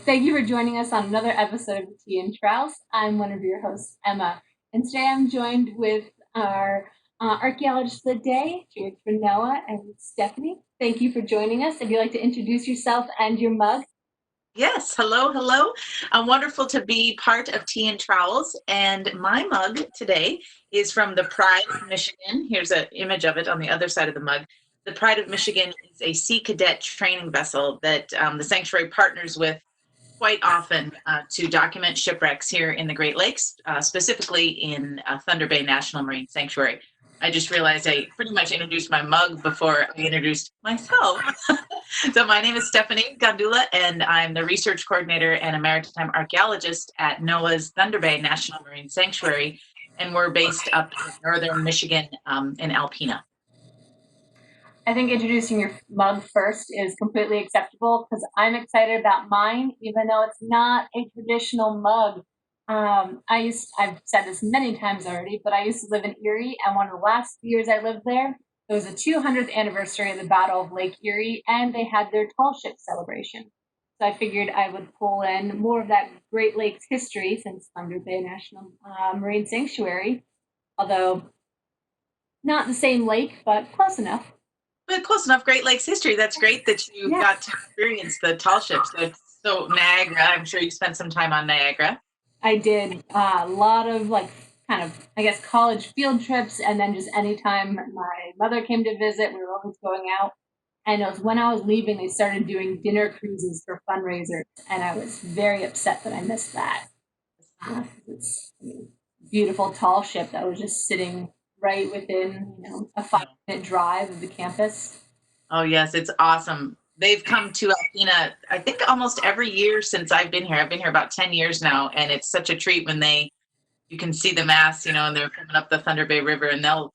Thank you for joining us on another episode of Tea and Trowels. I'm one of your hosts, Emma, and today I'm joined with our archaeologist of the day. She works for NOAA, and Stephanie. Thank you for joining us. If you'd like to introduce yourself and your mug. Yes, hello, hello. Wonderful to be part of Tea and Trowels. And my mug today is from the Pride of Michigan. Here's an image of it on the other side of the mug. The Pride of Michigan is a sea cadet training vessel that the sanctuary partners with quite often to document shipwrecks here in the Great Lakes, specifically in Thunder Bay National Marine Sanctuary. I just realized I pretty much introduced my mug before I introduced myself. So my name is Stephanie Gandulla, and I'm the research coordinator and a maritime archaeologist at NOAA's Thunder Bay National Marine Sanctuary, and we're based up in northern Michigan in Alpena. I think introducing your mug first is completely acceptable because I'm excited about mine, even though it's not a traditional mug. I've said this many times already, but I used to live in Erie, and one of the last years I lived there, it was the 200th anniversary of the Battle of Lake Erie, and they had their tall ship celebration. So I figured I would pull in more of that Great Lakes history since Thunder Bay National Marine Sanctuary, although not the same lake, but close enough. But close enough, Great Lakes history. That's great that you got to experience the tall ships. So Niagara, I'm sure you spent some time on Niagara. I did a lot of I guess, college field trips, and then just anytime my mother came to visit, we were always going out. And it was when I was leaving, they started doing dinner cruises for fundraisers, and I was very upset that I missed that. It's a beautiful tall ship that was just sitting right within, a 5-minute drive of the campus. Oh yes, it's awesome. They've come to Alpena, I think almost every year since I've been here. I've been here about 10 years now, and it's such a treat when you can see the masts, and they're coming up the Thunder Bay River, and they'll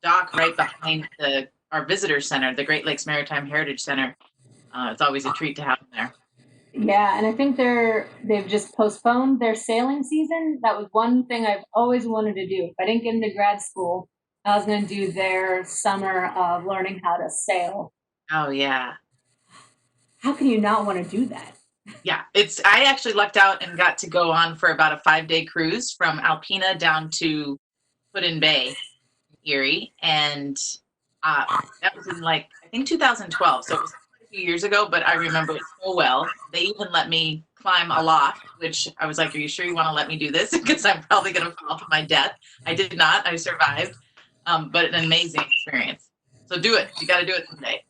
dock right behind our visitor center, the Great Lakes Maritime Heritage Center. It's always a treat to have them there. Yeah, and I think they've just postponed their sailing season. That was one thing I've always wanted to do. If I didn't get into grad school, I was going to do their summer of learning how to sail. Oh yeah. How can you not want to do that? Yeah, I actually lucked out and got to go on for about a 5-day cruise from Alpena down to Put-in Bay, Erie, and that was in I think 2012. So it was a few years ago, but I remember it so well. They even let me climb aloft, which I was like, "Are you sure you want to let me do this? Because I'm probably going to fall to my death." I did not. I survived, but an amazing experience. So do it. You got to do it someday.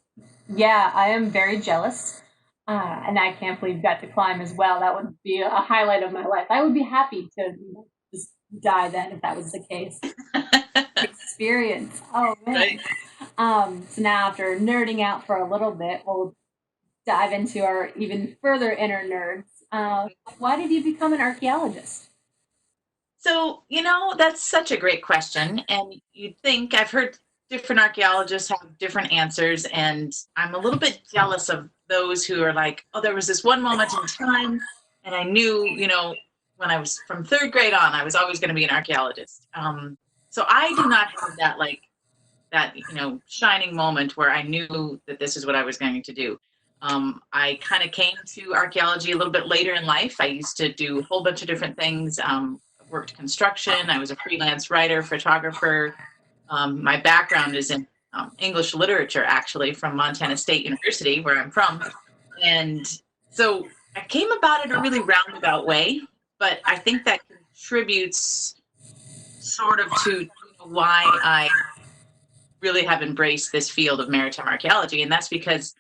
Yeah, I am very jealous. And I can't believe you got to climb as well. That would be a highlight of my life. I would be happy to just die then if that was the case. Experience. Oh man. Right. So now after nerding out for a little bit, we'll dive into our even further inner nerds. Why did you become an archaeologist? So, that's such a great question. And you'd think I've heard different archaeologists have different answers, and I'm a little bit jealous of those who are like, oh, there was this one moment in time, and I knew, when I was from 3rd grade on, I was always going to be an archaeologist. So I do not have that shining moment where I knew that this is what I was going to do. I kind of came to archaeology a little bit later in life. I used to do a whole bunch of different things. Worked construction. I was a freelance writer, photographer. My background is in English literature, actually, from Montana State University, where I'm from. And so I came about it a really roundabout way, but I think that contributes sort of to why I really have embraced this field of maritime archaeology. And that's because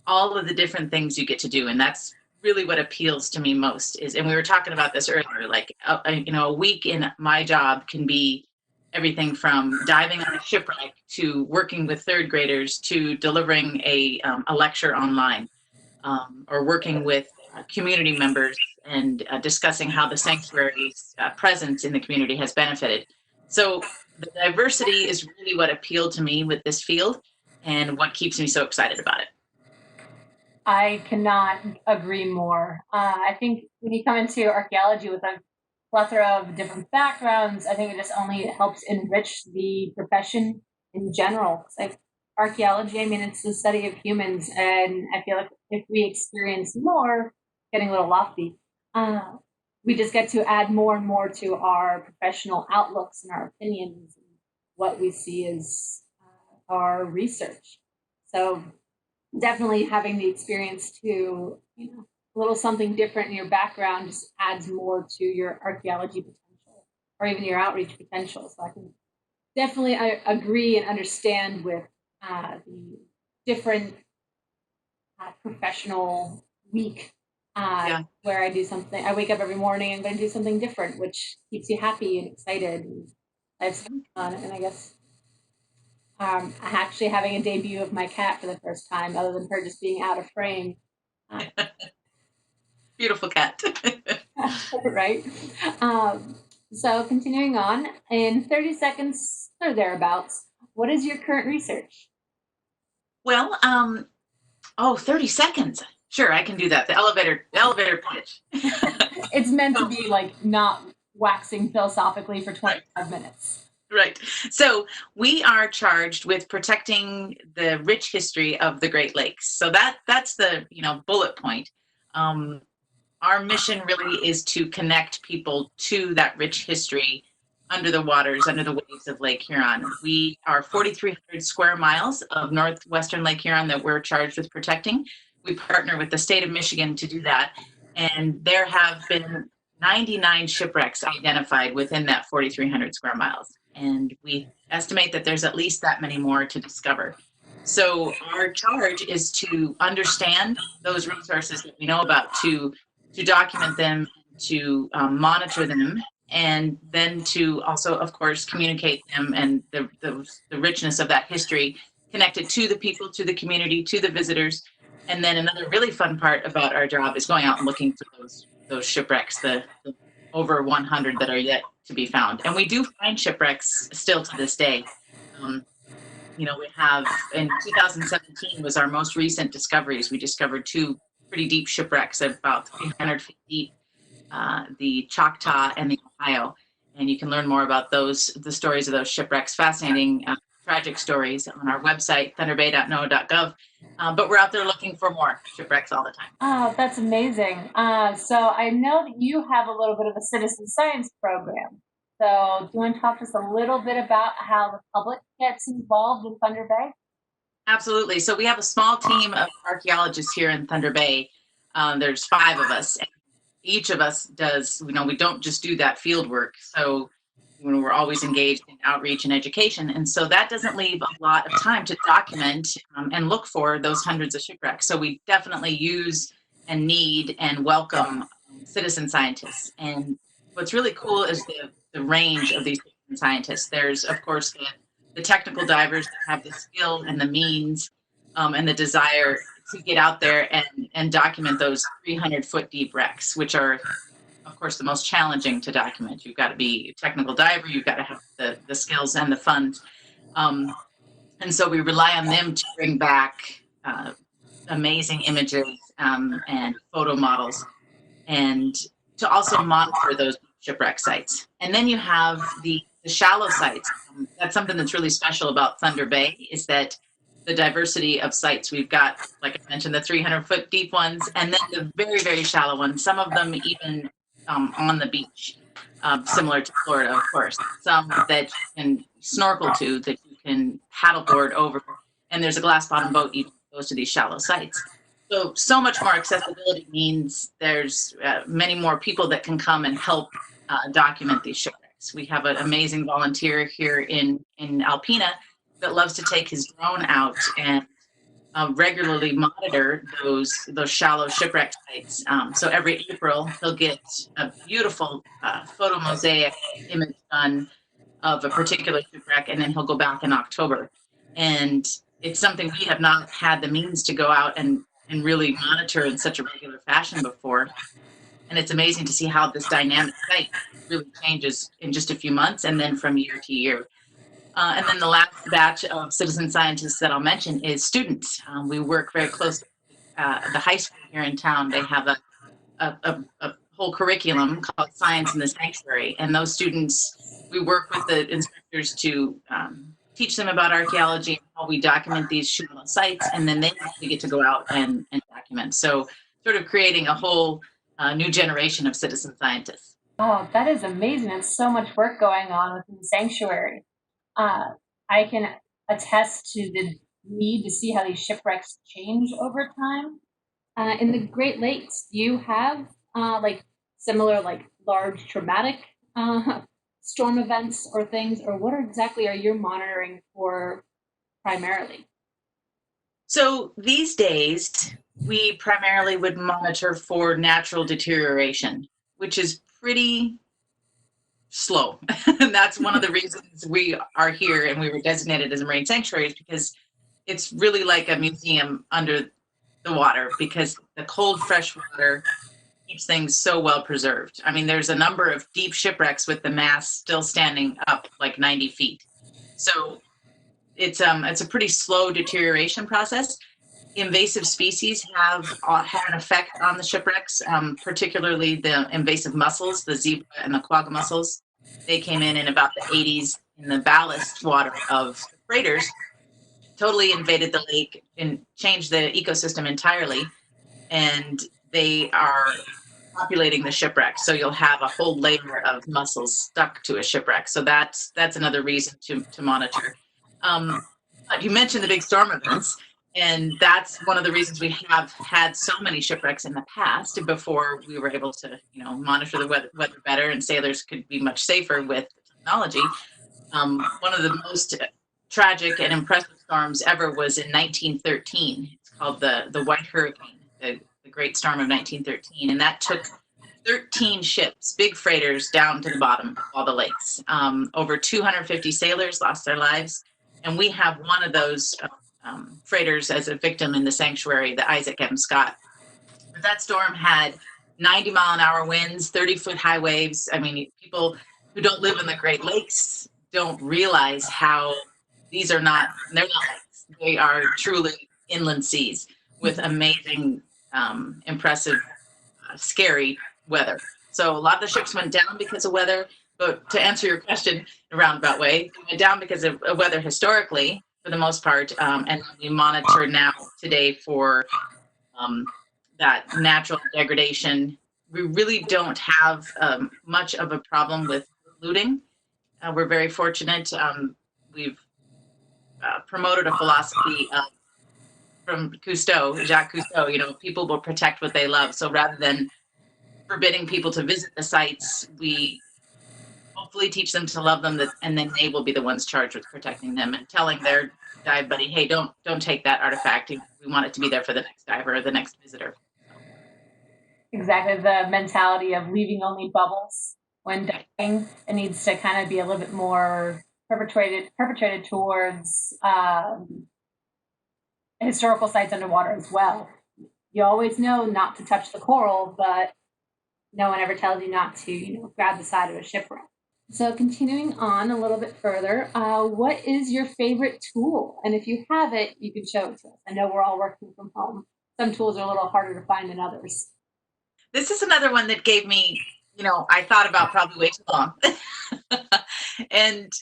all of the different things you get to do, and that's really what appeals to me most is, and we were talking about this earlier, a week in my job can be everything from diving on a shipwreck to working with 3rd graders to delivering a lecture online, or working with community members and discussing how the sanctuary's presence in the community has benefited. So the diversity is really what appealed to me with this field and what keeps me so excited about it. I cannot agree more. I think when you come into archaeology with a plethora of different backgrounds, I think it just only helps enrich the profession in general. It's like archaeology, I mean, it's the study of humans, and I feel like if we experience more getting a little lofty. Uh, we just get to add more and more to our professional outlooks and our opinions and what we see as our research. So definitely having the experience to, a little something different in your background just adds more to your archaeology potential or even your outreach potential. So I can definitely agree and understand with the different professional week Yeah. where I do something. I wake up every morning and going to do something different, which keeps you happy and excited. And I have fun, and I guess actually having a debut of my cat for the first time, other than her just being out of frame. Uh, Beautiful cat. right? Um, so continuing on, in 30 seconds or thereabouts, what is your current research? Well, 30 seconds. Sure, I can do that. The elevator pitch. It's meant to be like not waxing philosophically for 25 minutes. Right. So we are charged with protecting the rich history of the Great Lakes. So that's the bullet point. Um, our mission really is to connect people to that rich history under the waters, under the waves of Lake Huron. We are 4,300 square miles of northwestern Lake Huron that we're charged with protecting. We partner with the state of Michigan to do that. And there have been 99 shipwrecks identified within that 4,300 square miles. And we estimate that there's at least that many more to discover. So our charge is to understand those resources that we know about, to document them, to monitor them, and then to also, of course, communicate them and the richness of that history connected to the people, to the community, to the visitors. And then another really fun part about our job is going out and looking for those shipwrecks, the over 100 that are yet to be found. And we do find shipwrecks still to this day. We have, in 2017 was our most recent discoveries. We discovered two pretty deep shipwrecks, about 300 feet deep, the Choctaw and the Ohio. And you can learn more about the stories of those shipwrecks, fascinating, tragic stories, on our website, thunderbay.noaa.gov. But we're out there looking for more shipwrecks all the time. Oh, that's amazing. So I know that you have a little bit of a citizen science program. So do you want to talk to us a little bit about how the public gets involved in Thunder Bay? Absolutely. So we have a small team of archaeologists here in Thunder Bay. There's 5 of us. Each of us does, we don't just do that field work. So we're always engaged in outreach and education. And so that doesn't leave a lot of time to document and look for those hundreds of shipwrecks. So we definitely use and need and welcome citizen scientists. And what's really cool is the range of these citizen scientists. There's, of course, the technical divers that have the skill and the means and the desire to get out there and document those 300-foot deep wrecks, which are, of course, the most challenging to document. You've got to be a technical diver, you've got to have the skills and the funds. And so we rely on them to bring back amazing images and photo models, and to also monitor those shipwreck sites. And then you have the shallow sites. That's something that's really special about Thunder Bay, is that the diversity of sites. We've got, like I mentioned, the 300-foot deep ones, and then the very, very shallow ones, some of them even on the beach, similar to Florida, of course. Some that you can snorkel to, that you can paddleboard over, and there's a glass bottom boat even goes to these shallow sites. So much more accessibility means there's many more people that can come and help document these shipwrecks. We have an amazing volunteer here in Alpena that loves to take his drone out and regularly monitor those shallow shipwreck sites. So every April, he'll get a beautiful photo mosaic image done of a particular shipwreck, and then he'll go back in October. And it's something we have not had the means to go out and really monitor in such a regular fashion before. And it's amazing to see how this dynamic site really changes in just a few months and then from year to year. And then the last batch of citizen scientists that I'll mention is students. We work very closely with the high school here in town. They have a whole curriculum called Science in the Sanctuary. And those students, we work with the instructors to teach them about archaeology and how we document these shallow sites. And then they actually get to go out and document. So sort of creating a whole new generation of citizen scientists. Oh, that is amazing. It's so much work going on within the sanctuary. Uh, I can attest to the need to see how these shipwrecks change over time. In the Great Lakes, do you have like similar, like large traumatic uh, storm events or things, or what exactly are you monitoring for primarily? So these days, we primarily would monitor for natural deterioration, which is pretty slow. And that's one of the reasons we are here and we were designated as a marine sanctuary, is because it's really like a museum under the water, because the cold, fresh water keeps things so well preserved. I mean, there's a number of deep shipwrecks with the mast still standing up like 90 feet. So it's a pretty slow deterioration process. Invasive species have had an effect on the shipwrecks, particularly the invasive mussels, the zebra and the quagga mussels. They came in about the 80s in the ballast water of freighters, totally invaded the lake and changed the ecosystem entirely. And they are populating the shipwreck. So you'll have a whole layer of mussels stuck to a shipwreck. So that's another reason to monitor. But you mentioned the big storm events, and that's one of the reasons we have had so many shipwrecks in the past before we were able to, monitor the weather better, and sailors could be much safer with technology. One of the most tragic and impressive storms ever was in 1913. It's called the White Hurricane, the Great Storm of 1913, and that took 13 ships, big freighters, down to the bottom of all the lakes. Over 250 sailors lost their lives, and we have one of those freighters as a victim in the sanctuary, the Isaac M. Scott. But that storm had 90-mile-an-hour winds, 30-foot high waves. I mean, people who don't live in the Great Lakes don't realize how they're not lakes. They are truly inland seas with amazing, impressive, scary weather. So a lot of the ships went down because of weather. But to answer your question in a roundabout way, they went down because of weather historically, for the most part, and we monitor now today for that natural degradation. We really don't have much of a problem with looting. We're very fortunate. We've promoted a philosophy from Cousteau, Jacques Cousteau. People will protect what they love. So rather than forbidding people to visit the sites, we hopefully teach them to love them, and then they will be the ones charged with protecting them and telling their dive buddy, hey, don't take that artifact. We want it to be there for the next diver or the next visitor. Exactly, the mentality of leaving only bubbles when diving. It needs to kind of be a little bit more perpetrated towards historical sites underwater as well. You always know not to touch the coral, but no one ever tells you not to, grab the side of a shipwreck. So continuing on a little bit further, what is your favorite tool? And if you have it, you can show it to us. I know we're all working from home. Some tools are a little harder to find than others. This is another one that gave me, I thought about probably way too long. And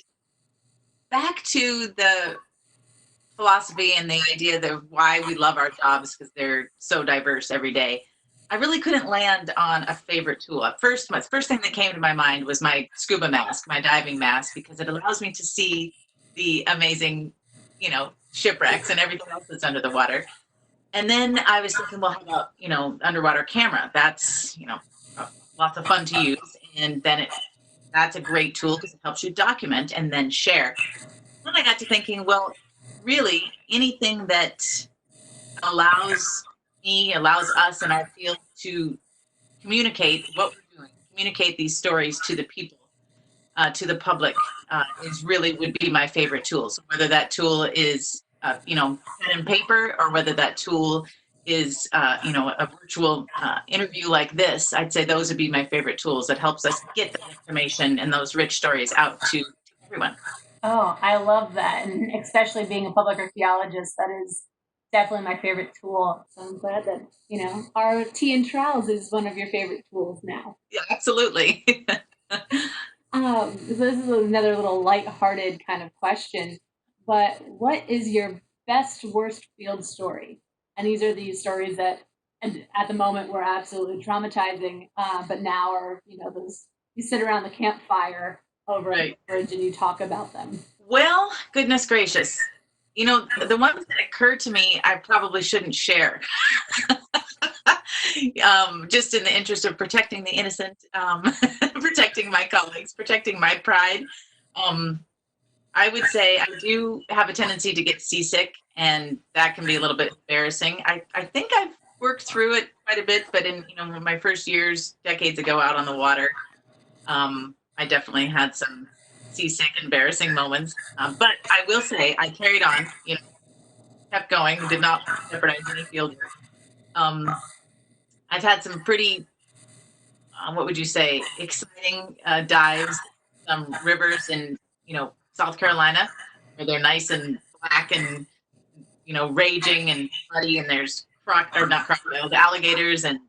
back to the philosophy and the idea of why we love our jobs, because they're so diverse every day. I really couldn't land on a favorite tool. At first, my first thing that came to my mind was my scuba mask, my diving mask, because it allows me to see the amazing, shipwrecks and everything else that's under the water. And then I was thinking, well, how about, underwater camera? That's, lots of fun to use. And then that's a great tool because it helps you document and then share. Then I got to thinking, well, really anything that allows us in our field to communicate what we're doing, communicate these stories to the people, to the public, is really would be my favorite tool. So whether that tool is, pen and paper, or whether that tool is, a virtual interview like this, I'd say those would be my favorite tools that helps us get that information and those rich stories out to everyone. Oh, I love that. And especially being a public archaeologist, that is definitely my favorite tool. So I'm glad that, our tea and trowels is one of your favorite tools now. Yeah, absolutely. So this is another little light-hearted kind of question, but what is your best, worst field story? And these are these stories that and at the moment were absolutely traumatizing. But now are, those, you sit around the campfire over a Right. beverage and you talk about them. Well, goodness gracious. The ones that occur to me, I probably shouldn't share. Just in the interest of protecting the innocent, protecting my colleagues, protecting my pride. Um, I would say I do have a tendency to get seasick, and that can be a little bit embarrassing. I think I've worked through it quite a bit, but in my first years, decades ago, out on the water, I definitely had some seasick, embarrassing moments. But I will say I carried on, kept going, did not jeopardize any field work. I've had some pretty, what would you say, exciting dives, some rivers in, South Carolina, where they're nice and black and, raging and muddy, and there's or not crocodiles, alligators and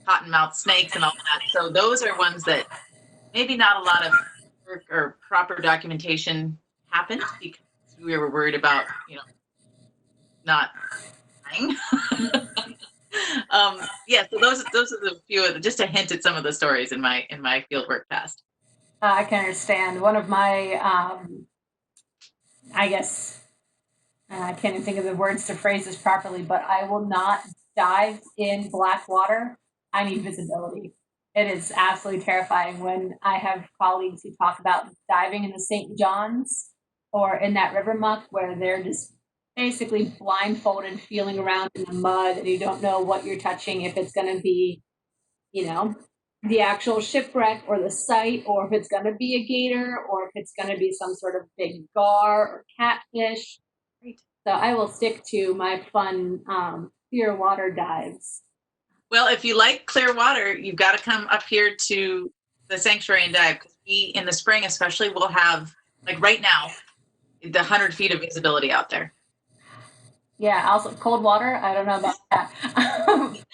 cottonmouth snakes and all that. So those are ones that maybe not a lot of work or proper documentation happened because we were worried about, not dying. Yeah, so those are the few of just a hint at some of the stories in my fieldwork past. I can understand. One of my, I guess, I can't even think of the words to phrase this properly, but I will not dive in black water. I need visibility. It is absolutely terrifying when I have colleagues who talk about diving in the St. John's or in that river muck where they're just basically blindfolded, feeling around in the mud, and you don't know what you're touching, if it's going to be, the actual shipwreck or the site, or if it's going to be a gator, or if it's going to be some sort of big gar or catfish. Right. So I will stick to my fun clear water dives. Well, if you like clear water, you've got to come up here to the sanctuary and dive, because we, in the spring especially, will have, like right now, the 100 feet of visibility out there. Yeah, also cold water. I don't know about that.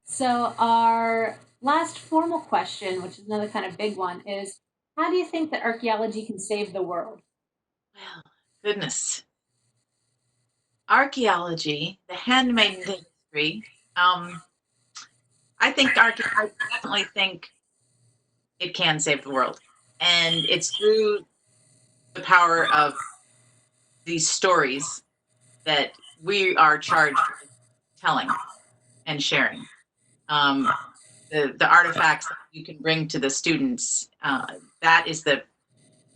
So our last formal question, which is another kind of big one, is how do you think that archaeology can save the world? Well, goodness. Archaeology, the handmaiden industry. I definitely think it can save the world. And it's through the power of these stories that we are charged with telling and sharing. The artifacts that you can bring to the students, that is the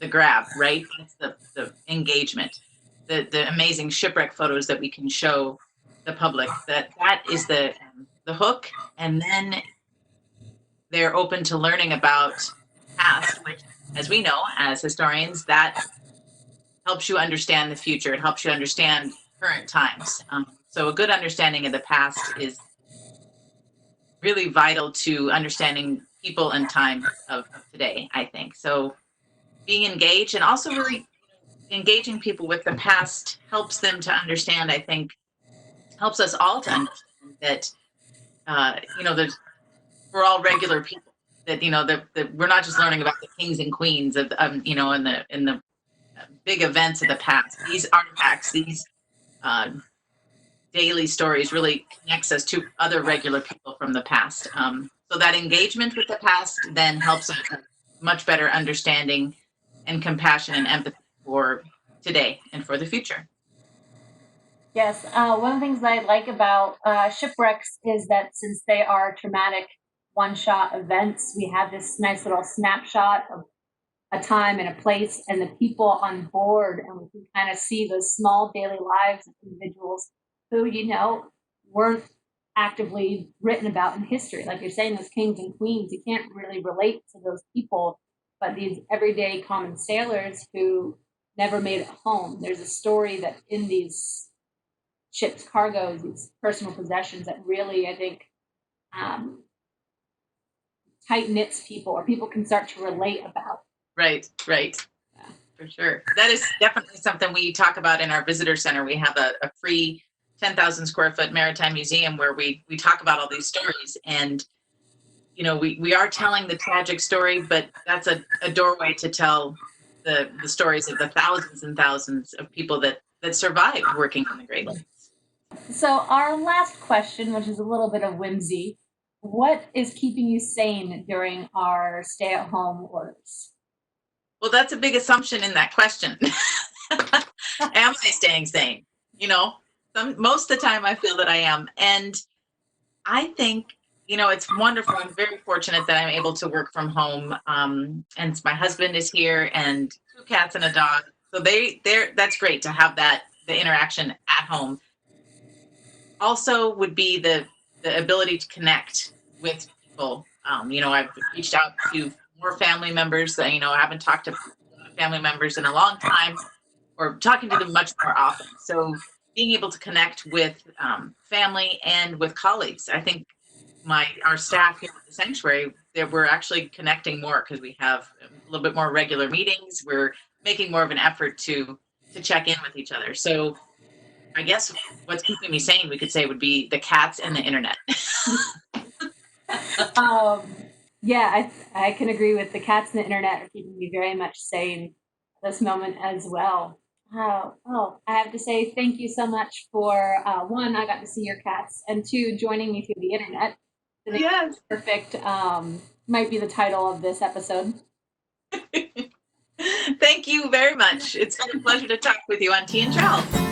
grab, right? That's the engagement. The amazing shipwreck photos that we can show the public, that is the hook. And then they're open to learning about past, which, as we know, as historians, that helps you understand the future. It helps you understand current times. So a good understanding of the past is really vital to understanding people and time of today, I think. So being engaged, and also really engaging people with the past, helps them to understand, I think, helps us all to understand that, we're all regular people, that, that we're not just learning about the kings and queens of, in the big events of the past. These artifacts, these daily stories really connects us to other regular people from the past. So that engagement with the past then helps us a much better understanding and compassion and empathy for today and for the future. Yes, one of the things that I like about shipwrecks is that since they are traumatic one-shot events, we have this nice little snapshot of a time and a place and the people on board, and we can kind of see those small daily lives of individuals who, weren't actively written about in history. Like you're saying, those kings and queens, you can't really relate to those people, but these everyday common sailors who never made it home. There's a story that in these ships' cargoes, these personal possessions, that really, I think, tight knits people, or people can start to relate about. Right. Yeah. For sure. That is definitely something we talk about in our visitor center. We have a free 10,000 square foot maritime museum where we talk about all these stories. And, we are telling the tragic story, but that's a doorway to tell the stories of the thousands and thousands of people that survived working on the Great Lakes. So our last question, which is a little bit of whimsy, what is keeping you sane during our stay-at-home orders? Well, that's a big assumption in that question. Am I staying sane? You know, most of the time I feel that I am. And I think, it's wonderful. I'm very fortunate that I'm able to work from home. And my husband is here and two cats and a dog. So that's great to have the interaction at home. Also would be the ability to connect with people. I've reached out to more family members that, I haven't talked to a lot of family members in a long time, or talking to them much more often. So being able to connect with family and with colleagues, I think our staff here at the sanctuary, that we're actually connecting more because we have a little bit more regular meetings. We're making more of an effort to check in with each other. So I guess what's keeping me sane, we could say, would be the cats and the internet. Um, yeah, I can agree with the cats and the internet are keeping me very much sane at this moment as well. I have to say thank you so much for one, I got to see your cats, and two, joining me through the internet. I think Yes. perfect might be the title of this episode. Thank you very much. It's been a pleasure to talk with you on Tea and Trowels.